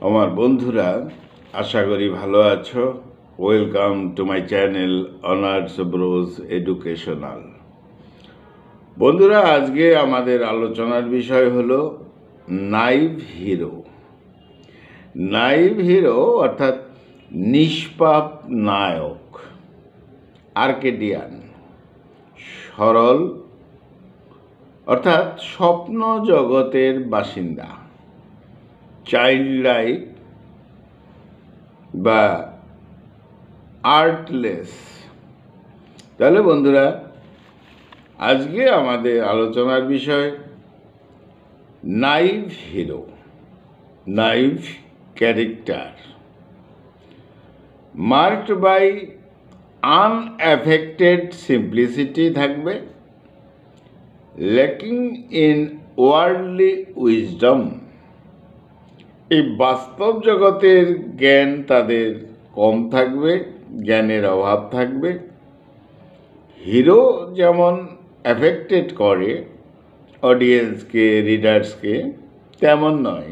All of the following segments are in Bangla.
আমার বন্ধুরা, আশা করি ভালো আছো। Welcome to my channel honours Broz educational. বন্ধুরা, আজকে আমাদের আলোচনার বিষয় হলো নাইভ হিরো। নাইভ হিরো অর্থাৎ নিষ্পাপ নায়ক, আর্কেডিয়ান, সরল অর্থাৎ স্বপ্ন জগতের বাসিন্দা, চাইল্ড লাইক বা আর্টলেস। তাহলে বন্ধুরা, আজকে আমাদের আলোচনার বিষয় naive hero, naive character, marked by unaffected simplicity থাকবে, ল্যাকিং ইন ওয়ার্ল্ডলি উইজডম। এই বাস্তব জগতের জ্ঞান তাদের কম থাকবে, জ্ঞানের অভাব থাকবে। হিরো যেমন অ্যাফেক্টেড করে অডিয়েন্সকে, রিডার্সকে, তেমন নয়,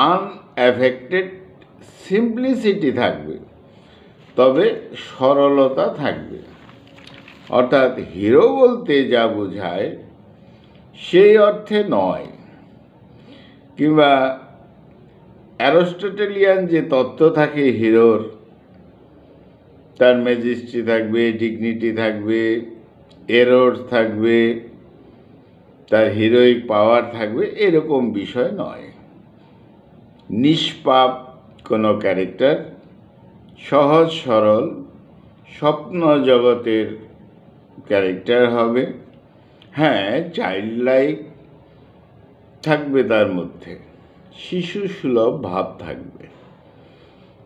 আনঅ্যাফেক্টেড সিম্পলিসিটি থাকবে, তবে সরলতা থাকবে। অর্থাৎ হিরো বলতে যা বোঝায় সেই অর্থে নয়, কিংবা অ্যারিস্টটলিয়ান যে তত্ত্ব থাকে হিরোর, তার ম্যাজেস্টি থাকবে, ডিগনিটি থাকবে, এরর থাকবে, তার হিরোইক পাওয়ার থাকবে, এরকম বিষয় নয়। নিষ্পাপ কোনো ক্যারেক্টার, সহজ সরল স্বপ্ন জগতের ক্যারেক্টার হবে। হ্যাঁ, চাইল্ড লাইক থাকবে, তার মধ্যে শিশু সুলভ ভাব থাকবে।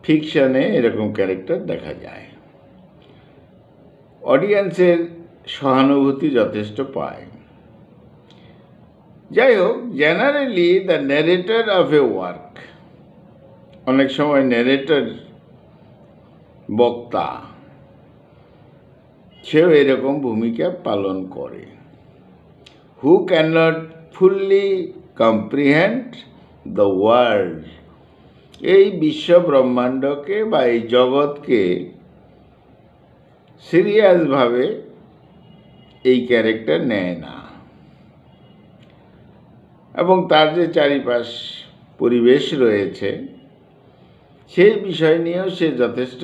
ফিকশনে এরকম ক্যারেক্টার দেখা যায়, অডিয়েন্সের সহানুভূতি যথেষ্ট পায়। যাই হোক, generally the narrator of A work, অনেক সময় ন্যারেটর, বক্তা, সেও এরকম ভূমিকা পালন করে। Who can not fully comprehend the world, এই বিশ্ব ব্রহ্মাণ্ডকে বা এই জগৎকে সিরিয়াসভাবে এই ক্যারেক্টার নেয় না, এবং তার যে চারিপাশ পরিবেশ রয়েছে সেই বিষয় নিয়েও সে যথেষ্ট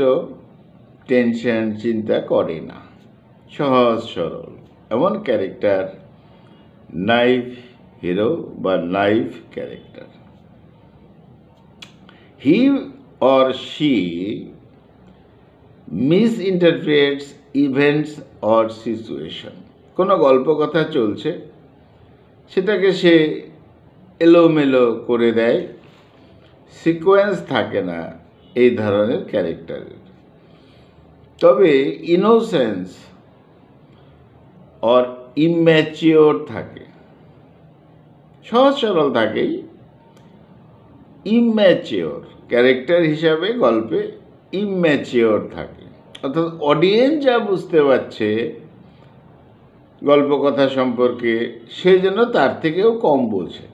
টেনশন চিন্তা করে না, সহজ সরল। এমন ক্যারেক্টার নাইভ হিরো বা naive character. He or she misinterprets events or situation. কোনো গল্প কথা চলছে, সেটাকে সে এলোমেলো করে দেয়, সিকোয়েন্স থাকে না এই ধরনের ক্যারেক্টারের। তবে ইনোসেন্স অর ইম্যাচিওর থাকে, সহজ সরল থাকেই, ইম্যাচিওর ক্যারেক্টার হিসাবে গল্পে ইম্যাচিওর থাকে। অর্থাৎ অডিয়েন্স যা বুঝতে পারছে গল্প কথা সম্পর্কে, সেই জন্য তার থেকেও কম বোঝে।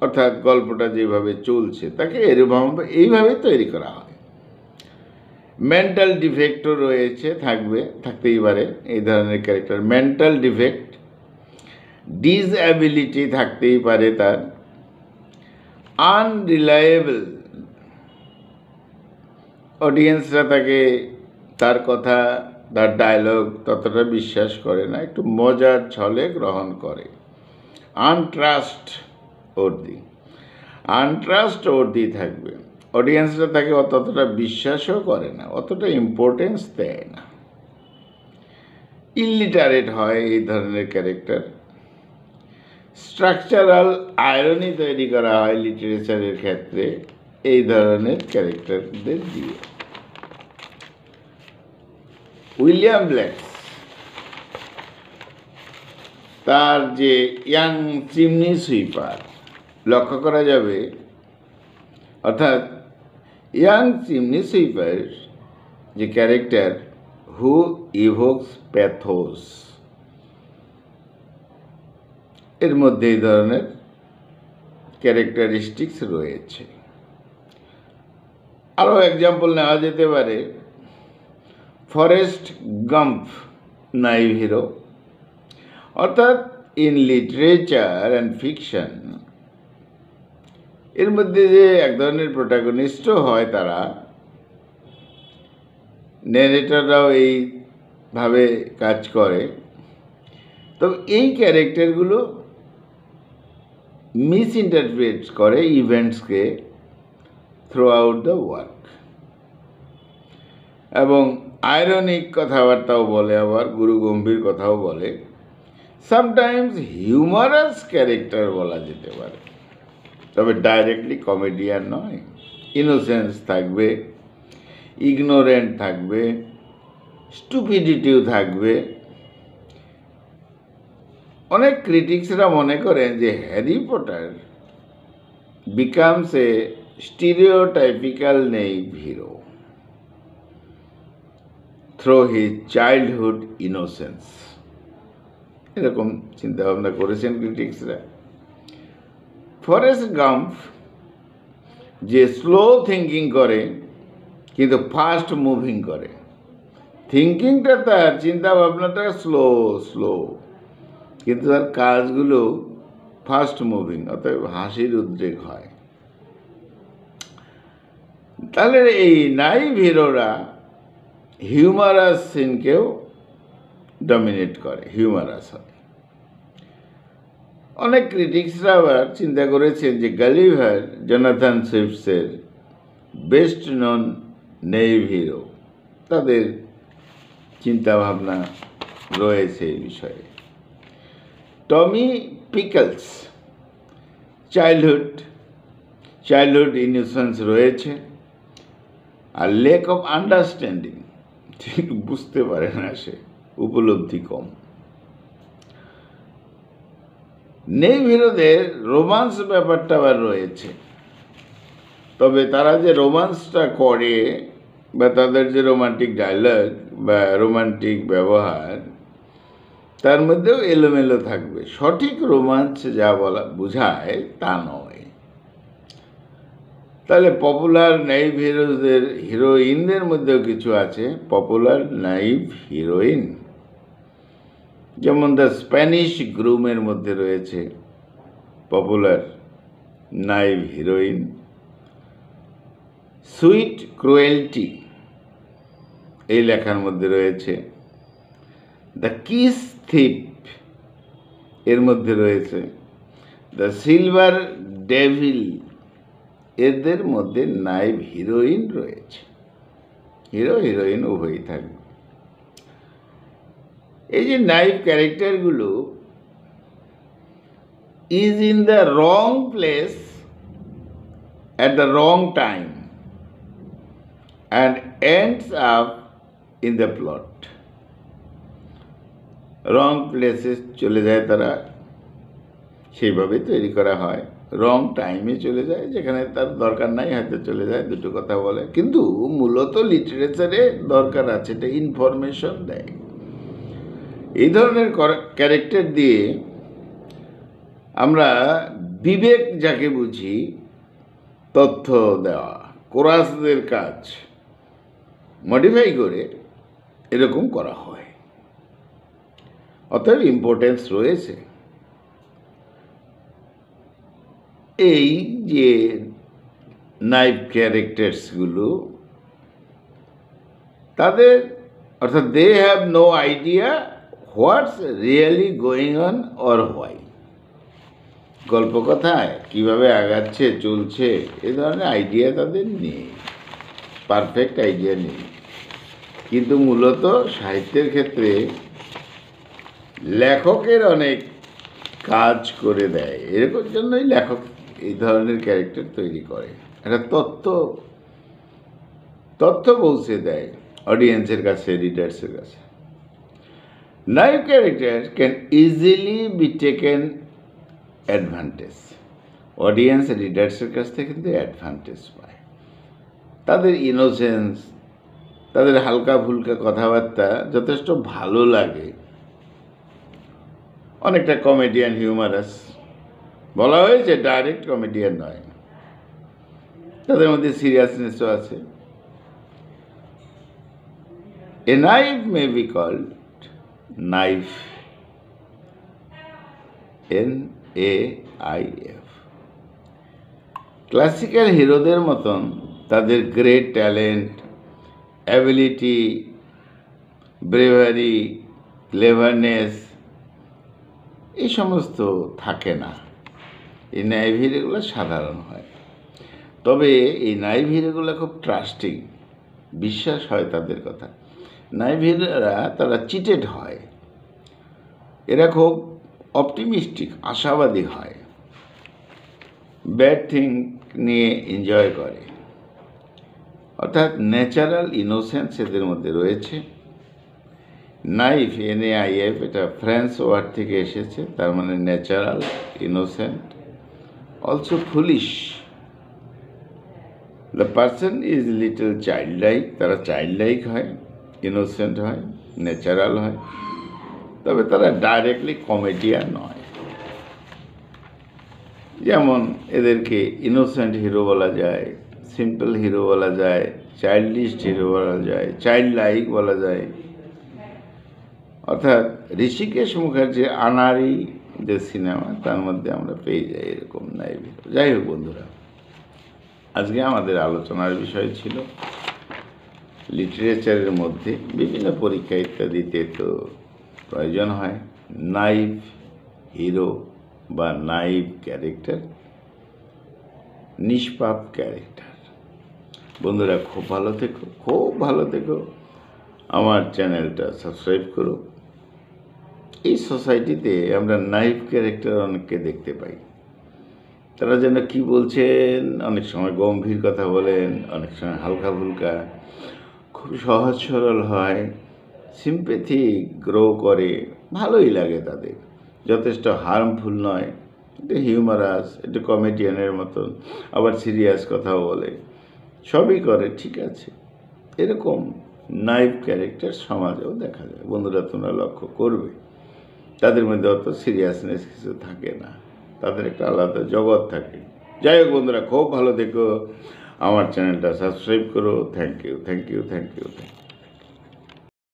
অর্থাৎ গল্পটা যেভাবে চলছে তাকে এইভাবে তৈরি করা হয়। মেন্টাল ডিফেক্টও রয়েছে, থাকতেই পারে এই ধরনের ক্যারেক্টার। মেন্টাল ডিফেক্ট, ডিসঅ্যাবিলিটি থাকতেই পারে তার। আনরিলায়েবল, অডিয়েন্সরা তার কথা, তার ডায়লগ ততটা বিশ্বাস করে না, একটু মজার ছলে গ্রহণ করে। আনট্রাস্টওয়ার্দি থাকবে, অডিয়েন্সরা তাকে ততটা বিশ্বাসও করে না, অতটা ইম্পর্টেন্স দেয় না। ইলিটারেট হয় এই ধরনের ক্যারেক্টার। স্ট্রাকচারাল আয়রনি তৈরি করা হয় লিটারেচারের ক্ষেত্রে এই ধরনের ক্যারেক্টারদের দিয়ে। উইলিয়াম ব্ল্যাক তার যে ইয়াং চিমনি সুইপার লক্ষ্য করা যাবে, অর্থাৎ ইয়াং চিমনি সুইপার যে ক্যারেক্টার, হু ইভোকস প্যাথোস, এর মধ্যে এই ধরনের ক্যারেক্টারিস্টিক্স রয়েছে। আরও এক্সাম্পল নেওয়া যেতে পারে ফরেস্ট গাম্প নাইভ হিরো, অর্থাৎ ইন লিটারেচার অ্যান্ড ফিকশন এর মধ্যে যে এক ধরনের প্রোটাগনিস্টও হয়, তারা ন্যারেটররাও এইভাবে কাজ করে। তবে এই ক্যারেক্টারগুলো মিস ইন্টারপ্রেট করে ইভেন্টসকে থ্রু আউট দ্য ওয়ার্ক, এবং আয়রনিক কথাবার্তাও বলে, আবার গুরুগম্ভীর কথাও বলে। সামটাইমস হিউমারাস ক্যারেক্টার বলা যেতে পারে, তবে ডাইরেক্টলি কমেডিয়ান নয়। ইনোসেন্স থাকবে, ইগনোরেন্ট থাকবে, স্টুপিডিটিও থাকবে। অনেক ক্রিটিক্সরা মনে করেন যে Harry Potter becomes a stereotypical naive hero through his childhood innocence, এরকম চিন্তাভাবনা করেছেন ক্রিটিক্সরা। ফরেস্ট গাম্প যে স্লো থিঙ্কিং করে কিন্তু ফাস্ট মুভিং করে, থিঙ্কিংটা তার, চিন্তাভাবনাটা স্লো, কিন্তু তার কাজগুলো ফাস্ট মুভিং, অতএব হাসির উদ্রেক হয়। তাহলে এই নাইভ হিরোরা হিউমারাস সিনকেও ডমিনেট করে, হিউমারাস হয়। অনেক ক্রিটিক্সরা আবার চিন্তা করেছেন যে গালিভার জোনাথন সুইফটসের বেস্ট নন নেইভ হিরো, তাদের চিন্তাভাবনা রয়েছে এই বিষয়ে। টমি পিকলস চাইল্ডহুড ইনোসেন্স রয়েছে, আর লেক অফ আন্ডারস্ট্যান্ডিং, ঠিক বুঝতে পারে না সে, উপলব্ধি কম। নেইভ হিরোদের রোমান্স ব্যাপারটা আবার রয়েছে, তবে তারা যে রোমান্সটা করে বা তাদের যে রোমান্টিক ডায়লগ বা রোমান্টিক ব্যবহার, তার মধ্যেও এলোমেলো থাকবে। সঠিক রোমান্স যা বলা বোঝায় তা নয়। তাহলে পপুলার নাইভ হিরোইনদের মধ্যেও কিছু আছে পপুলার নাইভ হিরোইন, যেমন দ্য স্প্যানিশ গ্রুমের মধ্যে রয়েছে popular naive heroine. Sweet cruelty এই লেখার মধ্যে রয়েছে। দ্য কিস থিপ এর মধ্যে রয়েছে। দ্য সিলভার ডেভিল এদের মধ্যে নাইভ হিরোইন রয়েছে। হিরো হিরোইন উভয়ই থাকবে। এই যে নাইভ ক্যারেক্টারগুলো is in the wrong place at the wrong time and ends up in the plot. Wrong প্লেসে চলে যায় তারা, সেইভাবে তৈরি করা হয়। রং টাইমে চলে যায়, যেখানে তার দরকার নাই হয়তো চলে যায়, দুটো কথা বলে, কিন্তু মূলত লিটারেচারে দরকার আছে, এটা ইনফরমেশন দেয়। এই ধরনের ক্যারেক্টার দিয়ে আমরা বিবেক যাকে বুঝি, তথ্য দেওয়া, কোরাসদের কাজ মডিফাই করে এরকম করা হয়। অতএব ইম্পর্টেন্স রয়েছে। এই যে নাইভ ক্যারেক্টার্সগুলো, তাদের অর্থাৎ they have no idea what's really going on or why. গল্পকথায় কীভাবে আগাচ্ছে চলছে এ ধরনের আইডিয়া তাদের নেই, পারফেক্ট আইডিয়া নেই। কিন্তু মূলত সাহিত্যের ক্ষেত্রে লেখকের অনেক কাজ করে দেয়, এরকম জন্যই লেখক এই ধরনের ক্যারেক্টার তৈরি করে। একটা তথ্য পৌঁছে দেয় অডিয়েন্সের কাছে, রিডার্সের কাছে। Naive character can easily be taken advantage. Audience রিডার্সের কাছ থেকে কিন্তু অ্যাডভান্টেজ পায়। তাদের ইনোসেন্স, তাদের হালকা ফুলকা কথাবার্তা যথেষ্ট ভালো লাগে, অনেকটা কমেডিয়ান, হিউমারাস। বলা হয়েছে ডাইরেক্ট কমেডিয়ান নয়। তাদের মধ্যে সিরিয়াসনেসও আছে। A naif may be called naif, NAIF। Classical হিরোদের মতন তাদের great talent, ability, bravery, cleverness এই সমস্ত থাকে না। এই নাইভ হিরোগুলো সাধারণ হয়। তবে এই নাইভ হিরোগুলো খুব ট্রাস্টিং, বিশ্বাস হয় তাদের কথা। নাইভ হিরোরা তারা চিটেড হয়, এরা খুব অপটিমিস্টিক, আশাবাদী হয়, ব্যাড থিং নিয়ে এনজয় করে, অর্থাৎ ন্যাচারাল ইনোসেন্স এদের মধ্যে রয়েছে। নাইফ, NAIF, এটা ফ্রেঞ্চ ওয়ার্ড থেকে এসেছে, তার মানে natural, innocent, also foolish. The person is little child like, তারা চাইল্ড লাইক হয়, ইনোসেন্ট হয়, ন্যাচারাল হয়, তবে তারা ডাইরেক্টলি কমেডিয়ান নয়। যেমন এদেরকে ইনোসেন্ট হিরো বলা যায়, সিম্পল হিরো বলা যায়, চাইল্ডিশ হিরো বলা যায়, চাইল্ড লাইক বলা যায়। অর্থাৎ ঋষিকেশ মুখার্জির আনাড়ি যে সিনেমা, তার মধ্যে আমরা পেয়ে যাই এরকম নাইভ হিরো। যাই হোক বন্ধুরা, আজকে আমাদের আলোচনার বিষয় ছিল লিটারেচারের মধ্যে বিভিন্ন পরীক্ষা ইত্যাদিতে তো প্রয়োজন হয় নাইভ হিরো বা নাইভ ক্যারেক্টার, নিষ্পাপ ক্যারেক্টার। বন্ধুরা খুব ভালো থেকো, খুব ভালো থেকো। আমার চ্যানেলটা সাবস্ক্রাইব করো। এই সোসাইটিতে আমরা নাইভ ক্যারেক্টার অনেককে দেখতে পাই, তারা যেন কি বলছেন, অনেক সময় গম্ভীর কথা বলেন, অনেক সময় হালকা ফুলকা, খুব সহজ সরল হয়, সিম্প্যাথি গ্রো করে, ভালোই লাগে তাদের, যথেষ্ট হার্মফুল নয়, একটু হিউমারাস, একটু কমেডিয়ানের মতন, আবার সিরিয়াস কথাও বলে, সবই করে, ঠিক আছে। এরকম নাইভ ক্যারেক্টার সমাজেও দেখা যায়। বন্ধুরা তোমরা লক্ষ্য করবে, তাদের মধ্যে অত সিরিয়াসনেস কিছু থাকে না, তাদের একটা আলাদা জগৎ থাকে। যাই হোক বন্ধুরা, খুব ভালো থেকো, আমার চ্যানেলটা সাবস্ক্রাইব করো। Thank you, thank you, thank you, thank you.